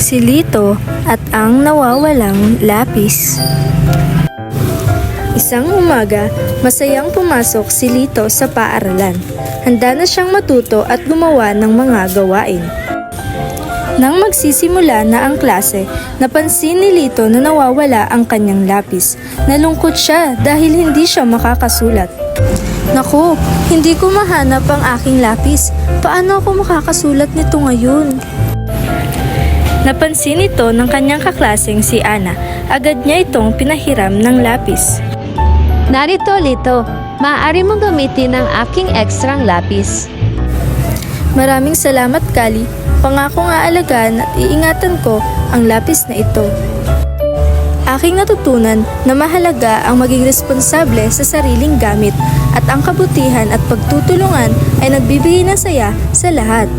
Si Lito at ang nawawalang lapis. Isang umaga, masayang pumasok si Lito sa paaralan. Handa na siyang matuto at gumawa ng mga gawain. Nang magsisimula na ang klase, napansin ni Lito na nawawala ang kanyang lapis. Nalungkot siya dahil hindi siya makakasulat. Naku, hindi ko mahanap ang aking lapis. Paano ako makakasulat nito ngayon? Napansin ito ng kanyang kaklaseng si Ana. Agad niya itong pinahiram ng lapis. Narito, Lito. Maaari mong gamitin ang aking ekstrang lapis. Maraming salamat, Kali. Pangako nga alagaan at iingatan ko ang lapis na ito. Aking natutunan na mahalaga ang maging responsable sa sariling gamit at ang kabutihan at pagtutulungan ay nagbibigay ng saya sa lahat.